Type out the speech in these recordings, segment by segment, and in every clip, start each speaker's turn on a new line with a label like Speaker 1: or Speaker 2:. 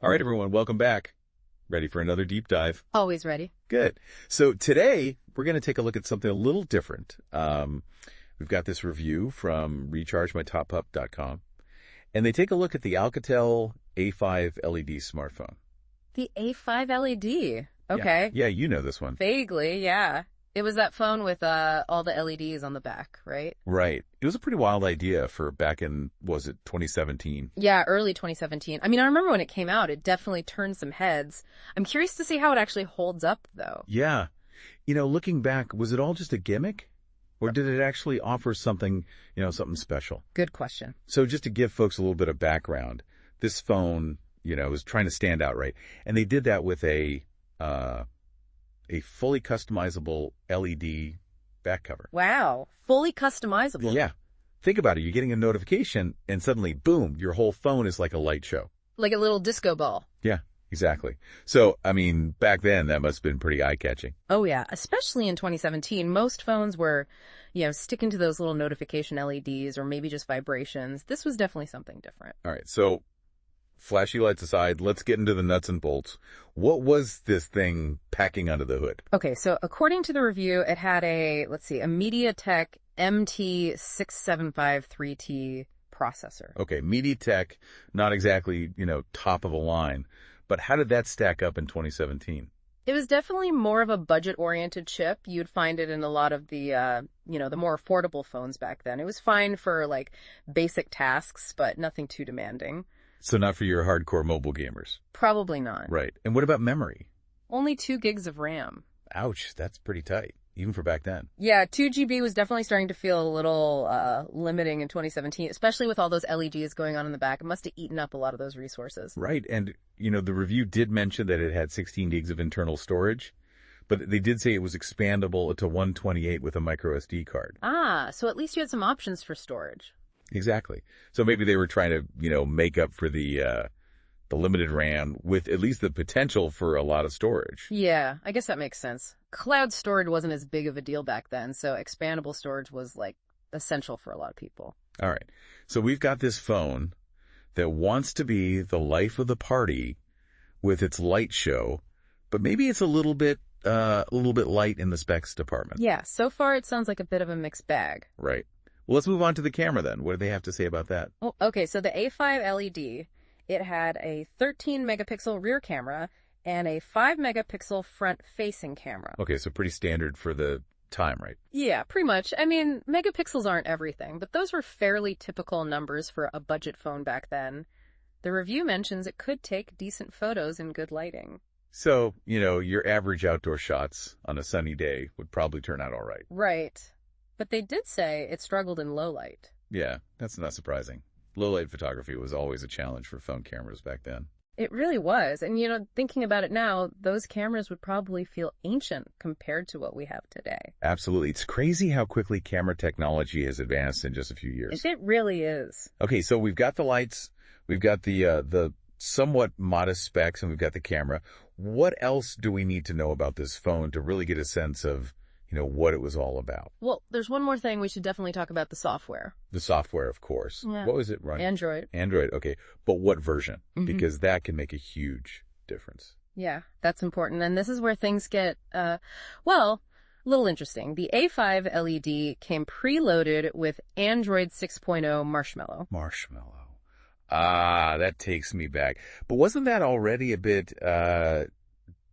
Speaker 1: All right, everyone, welcome back. Ready for another deep dive?
Speaker 2: Always ready.
Speaker 1: Good. So today, we're going to take a look at something a little different. We've got this review from RechargeMyTopup.com, and they take a look at the Alcatel A5 LED smartphone.
Speaker 2: The A5 LED. Okay.
Speaker 1: Yeah, you know this one.
Speaker 2: Vaguely, yeah. It was that phone with all the LEDs on the back, right?
Speaker 1: Right. It was a pretty wild idea for back in, was it 2017?
Speaker 2: Yeah, early 2017. I mean, I remember when it came out, it definitely turned some heads. I'm curious to see how it actually holds up, though.
Speaker 1: Yeah. You know, looking back, was it all just a gimmick? Or did it actually offer something, something special?
Speaker 2: Good question.
Speaker 1: So just to give folks a little bit of background, this phone, was trying to stand out, right? And they did that with a fully customizable LED back cover.
Speaker 2: Wow. Fully customizable.
Speaker 1: Yeah. Think about it. You're getting a notification and suddenly, boom, your whole phone is like a light show.
Speaker 2: Like a little disco ball.
Speaker 1: Yeah, exactly. So, I mean, back then that must have been pretty eye-catching.
Speaker 2: Oh, yeah. Especially in 2017, most phones were, sticking to those little notification LEDs or maybe just vibrations. This was definitely something different.
Speaker 1: All right. So flashy lights aside, let's get into the nuts and bolts. What was this thing packing under the hood?
Speaker 2: Okay, so according to the review, it had a MediaTek MT6753T processor.
Speaker 1: Okay, MediaTek, not exactly, top of the line. But how did that stack up in 2017?
Speaker 2: It was definitely more of a budget-oriented chip. You'd find it in a lot of the, the more affordable phones back then. It was fine for, basic tasks, but nothing too demanding.
Speaker 1: So not for your hardcore mobile gamers?
Speaker 2: Probably not.
Speaker 1: Right. And what about memory?
Speaker 2: Only 2 gigs of RAM.
Speaker 1: Ouch, that's pretty tight, even for back then.
Speaker 2: Yeah, 2 GB was definitely starting to feel a little limiting in 2017, especially with all those LEDs going on in the back. It must have eaten up a lot of those resources.
Speaker 1: Right, and, the review did mention that it had 16 gigs of internal storage, but they did say it was expandable to 128 with a micro SD card.
Speaker 2: Ah, so at least you had some options for storage.
Speaker 1: Exactly. So maybe they were trying to, make up for the limited RAM with at least the potential for a lot of storage.
Speaker 2: Yeah, I guess that makes sense. Cloud storage wasn't as big of a deal back then, so expandable storage was, essential for a lot of people.
Speaker 1: All right. So we've got this phone that wants to be the life of the party with its light show, but maybe it's a little bit light in the specs department.
Speaker 2: Yeah, so far it sounds like a bit of a mixed bag.
Speaker 1: Right. Well, let's move on to the camera then. What do they have to say about that?
Speaker 2: Oh, okay, so the A5 LED, it had a 13-megapixel rear camera and a 5-megapixel front-facing camera.
Speaker 1: Okay, so pretty standard for the time, right?
Speaker 2: Yeah, pretty much. I mean, megapixels aren't everything, but those were fairly typical numbers for a budget phone back then. The review mentions it could take decent photos in good lighting.
Speaker 1: So, your average outdoor shots on a sunny day would probably turn out all right.
Speaker 2: Right. But they did say it struggled in low light.
Speaker 1: Yeah, that's not surprising. Low light photography was always a challenge for phone cameras back then.
Speaker 2: It really was. And, thinking about it now, those cameras would probably feel ancient compared to what we have today.
Speaker 1: Absolutely. It's crazy how quickly camera technology has advanced in just a few years.
Speaker 2: It really is.
Speaker 1: Okay, so we've got the lights, we've got the somewhat modest specs, and we've got the camera. What else do we need to know about this phone to really get a sense of what it was all about?
Speaker 2: Well, there's one more thing. We should definitely talk about the software.
Speaker 1: The software, of course.
Speaker 2: Yeah.
Speaker 1: What was it running?
Speaker 2: Android.
Speaker 1: Android, okay. But what version?
Speaker 2: Mm-hmm.
Speaker 1: Because that can make a huge difference.
Speaker 2: Yeah, that's important. And this is where things get, a little interesting. The A5 LED came preloaded with Android 6.0 Marshmallow.
Speaker 1: Ah, that takes me back. But wasn't that already a bit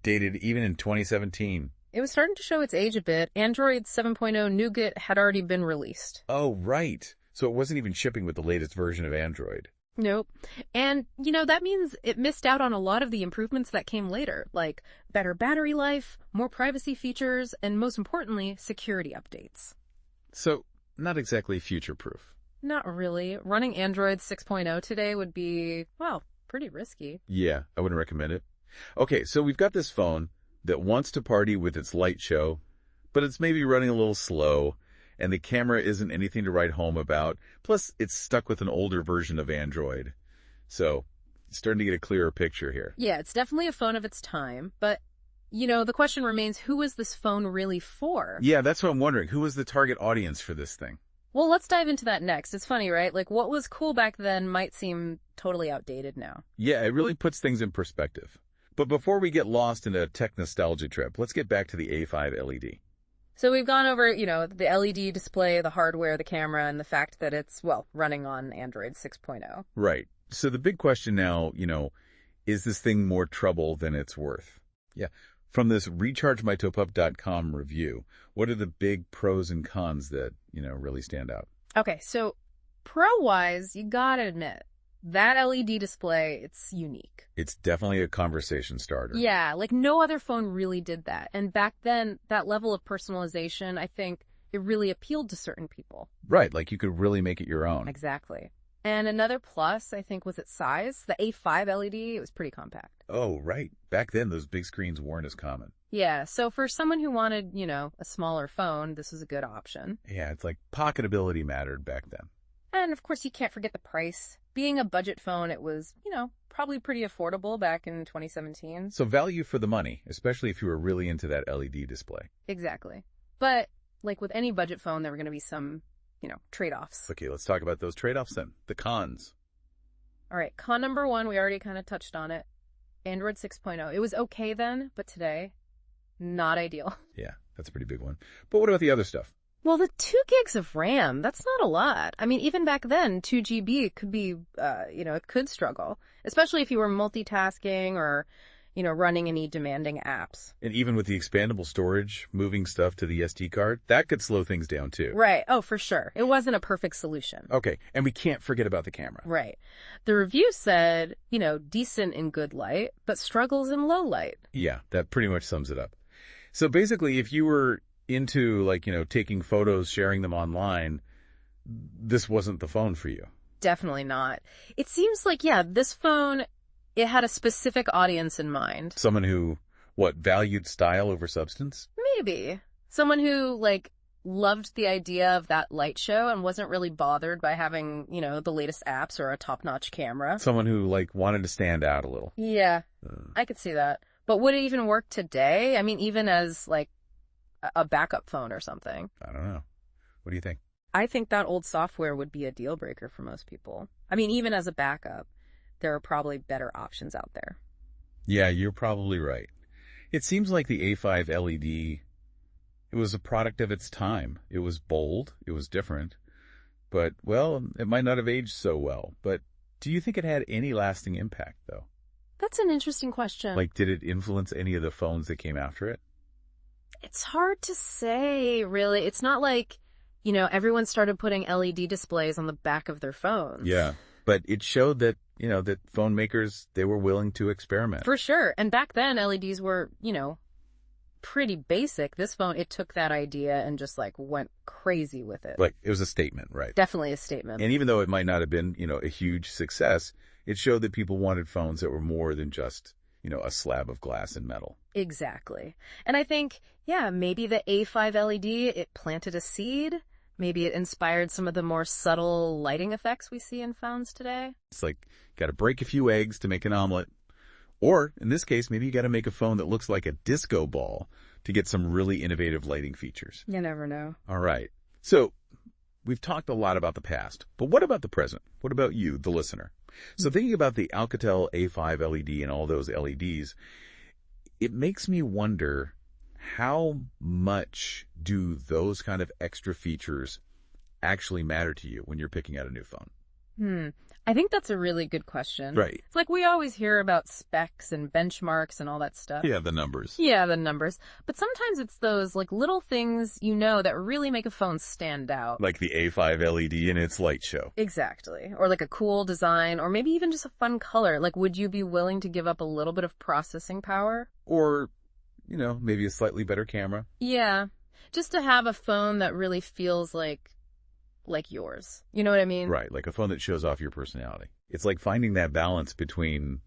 Speaker 1: dated even in 2017?
Speaker 2: It was starting to show its age a bit. Android 7.0 Nougat had already been released.
Speaker 1: Oh, right. So it wasn't even shipping with the latest version of Android.
Speaker 2: Nope. And, that means it missed out on a lot of the improvements that came later, like better battery life, more privacy features, and most importantly, security updates.
Speaker 1: So, not exactly future-proof.
Speaker 2: Not really. Running Android 6.0 today would be, pretty risky.
Speaker 1: Yeah, I wouldn't recommend it. Okay, so we've got this phone that wants to party with its light show, but it's maybe running a little slow, and the camera isn't anything to write home about. Plus, it's stuck with an older version of Android. So, it's starting to get a clearer picture here.
Speaker 2: Yeah, it's definitely a phone of its time, but, the question remains, who is this phone really for?
Speaker 1: Yeah, that's what I'm wondering. Who was the target audience for this thing?
Speaker 2: Well, let's dive into that next. It's funny, right? Like, what was cool back then might seem totally outdated now.
Speaker 1: Yeah, it really puts things in perspective. But before we get lost in a tech nostalgia trip, let's get back to the A5 LED.
Speaker 2: So we've gone over, the LED display, the hardware, the camera, and the fact that it's, well, running on Android 6.0.
Speaker 1: Right. So the big question now, is this thing more trouble than it's worth? Yeah. From this RechargeMyTopup.com review, what are the big pros and cons that, really stand out?
Speaker 2: Okay, so pro-wise, you gotta admit, that LED display, it's unique.
Speaker 1: It's definitely a conversation starter.
Speaker 2: Yeah, like no other phone really did that. And back then, that level of personalization, I think it really appealed to certain people.
Speaker 1: Right, like you could really make it your own.
Speaker 2: Exactly. And another plus, I think, was its size. The A5 LED, it was pretty compact.
Speaker 1: Oh, right. Back then, those big screens weren't as common.
Speaker 2: Yeah, so for someone who wanted, a smaller phone, this was a good option.
Speaker 1: Yeah, it's like pocketability mattered back then.
Speaker 2: And of course, you can't forget the price. Being a budget phone, it was, probably pretty affordable back in 2017.
Speaker 1: So value for the money, especially if you were really into that LED display.
Speaker 2: Exactly. But like with any budget phone, there were going to be some, trade-offs.
Speaker 1: Okay, let's talk about those trade-offs then. The cons.
Speaker 2: All right, con number one, we already kind of touched on it. Android 6.0. It was okay then, but today, not ideal.
Speaker 1: Yeah, that's a pretty big one. But what about the other stuff?
Speaker 2: Well, the 2 gigs of RAM, that's not a lot. I mean, even back then, 2 GB could be, it could struggle, especially if you were multitasking or, running any demanding apps.
Speaker 1: And even with the expandable storage, moving stuff to the SD card, that could slow things down too.
Speaker 2: Right. Oh, for sure. It wasn't a perfect solution.
Speaker 1: Okay. And we can't forget about the camera.
Speaker 2: Right. The review said, decent in good light, but struggles in low light.
Speaker 1: Yeah, that pretty much sums it up. So basically, if you were into taking photos, sharing them online, this wasn't the phone for you.
Speaker 2: Definitely not. It seems like, this phone, it had a specific audience in mind.
Speaker 1: Someone who, valued style over substance?
Speaker 2: Maybe. Someone who, loved the idea of that light show and wasn't really bothered by having, the latest apps or a top-notch camera.
Speaker 1: Someone who, wanted to stand out a little.
Speaker 2: Yeah, I could see that. But would it even work today? I mean, even as, a backup phone or something?
Speaker 1: I don't know. What do you think?
Speaker 2: I think that old software would be a deal breaker for most people. I mean, even as a backup, there are probably better options out there.
Speaker 1: Yeah, you're probably right. It seems like the A5 LED, it was a product of its time. It was bold. It was different. But, it might not have aged so well. But do you think it had any lasting impact, though?
Speaker 2: That's an interesting question.
Speaker 1: Did it influence any of the phones that came after it?
Speaker 2: It's hard to say, really. It's not like, everyone started putting LED displays on the back of their phones.
Speaker 1: Yeah, but it showed that, that phone makers, they were willing to experiment.
Speaker 2: For sure. And back then, LEDs were, pretty basic. This phone, it took that idea and just, went crazy with it.
Speaker 1: It was a statement, right?
Speaker 2: Definitely a statement.
Speaker 1: And even though it might not have been, a huge success, it showed that people wanted phones that were more than just, a slab of glass and metal.
Speaker 2: Exactly. And I think, maybe the A5 LED, it planted a seed. Maybe it inspired some of the more subtle lighting effects we see in phones today.
Speaker 1: It's got to break a few eggs to make an omelet. Or, in this case, maybe you got to make a phone that looks like a disco ball to get some really innovative lighting features.
Speaker 2: You never know.
Speaker 1: All right. So, we've talked a lot about the past, but what about the present? What about you, the listener? So thinking about the Alcatel A5 LED and all those LEDs, it makes me wonder, how much do those kind of extra features actually matter to you when you're picking out a new phone?
Speaker 2: I think that's a really good question.
Speaker 1: Right.
Speaker 2: It's we always hear about specs and benchmarks and all that stuff.
Speaker 1: Yeah, the numbers.
Speaker 2: Yeah, the numbers. But sometimes it's those little things that really make a phone stand out.
Speaker 1: Like the A5 LED in its light show.
Speaker 2: Exactly. Or a cool design, or maybe even just a fun color. Would you be willing to give up a little bit of processing power?
Speaker 1: Or, maybe a slightly better camera.
Speaker 2: Yeah. Just to have a phone that really feels like yours. You know what I mean?
Speaker 1: Right, like a phone that shows off your personality. It's like finding that balance between,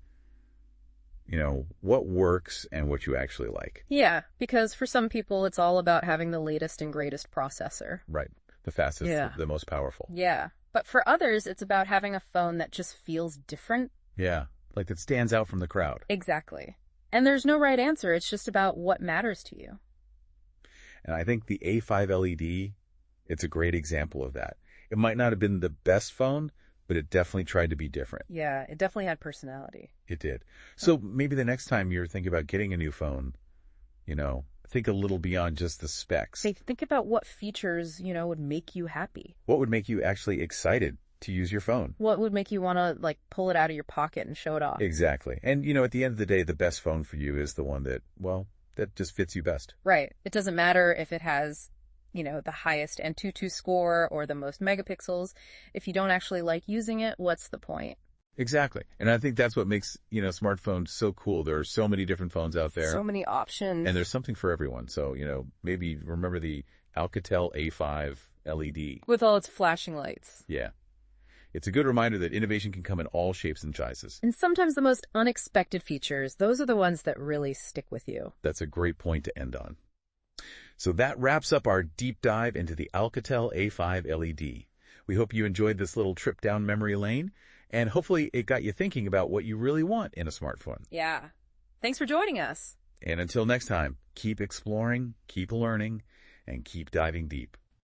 Speaker 1: what works and what you actually like.
Speaker 2: Yeah, because for some people, it's all about having the latest and greatest processor.
Speaker 1: Right, the fastest,
Speaker 2: Yeah.
Speaker 1: the most powerful.
Speaker 2: Yeah, but for others, it's about having a phone that just feels different.
Speaker 1: Yeah, that stands out from the crowd.
Speaker 2: Exactly. And there's no right answer. It's just about what matters to you.
Speaker 1: And I think the A5 LED It's a great example of that. It might not have been the best phone, but it definitely tried to be different.
Speaker 2: Yeah, it definitely had personality.
Speaker 1: It did. So maybe the next time you're thinking about getting a new phone, think a little beyond just the specs.
Speaker 2: Say, think about what features, would make you happy.
Speaker 1: What would make you actually excited to use your phone?
Speaker 2: What would make you want to, like, pull it out of your pocket and show it off?
Speaker 1: Exactly. And, at the end of the day, the best phone for you is the one that, that just fits you best.
Speaker 2: Right. It doesn't matter if it has, the highest Antutu score or the most megapixels. If you don't actually like using it, what's the point?
Speaker 1: Exactly. And I think that's what makes, smartphones so cool. There are so many different phones out there.
Speaker 2: So many options.
Speaker 1: And there's something for everyone. So, maybe remember the Alcatel A5 LED.
Speaker 2: With all its flashing lights.
Speaker 1: Yeah. It's a good reminder that innovation can come in all shapes and sizes.
Speaker 2: And sometimes the most unexpected features, those are the ones that really stick with you.
Speaker 1: That's a great point to end on. So that wraps up our deep dive into the Alcatel A5 LED. We hope you enjoyed this little trip down memory lane, and hopefully it got you thinking about what you really want in a smartphone.
Speaker 2: Yeah. Thanks for joining us.
Speaker 1: And until next time, keep exploring, keep learning, and keep diving deep.